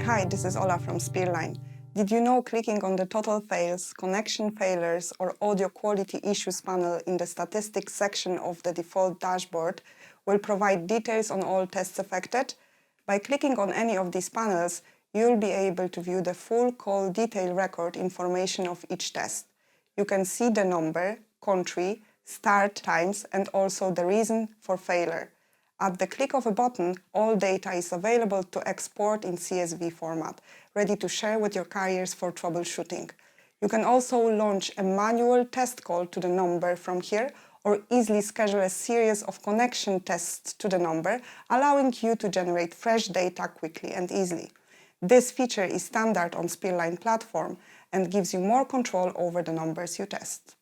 Hi, this is Ola from Spearline. Did you know clicking on the total fails, connection failures or audio quality issues panel in the statistics section of the default dashboard will provide details on all tests affected? By clicking on any of these panels, you'll be able to view the full call detail record information of each test. You can see the number, country, start times and also the reason for failure. At the click of a button, all data is available to export in CSV format, ready to share with your carriers for troubleshooting. You can also launch a manual test call to the number from here or easily schedule a series of connection tests to the number, allowing you to generate fresh data quickly and easily. This feature is standard on Spearline platform and gives you more control over the numbers you test.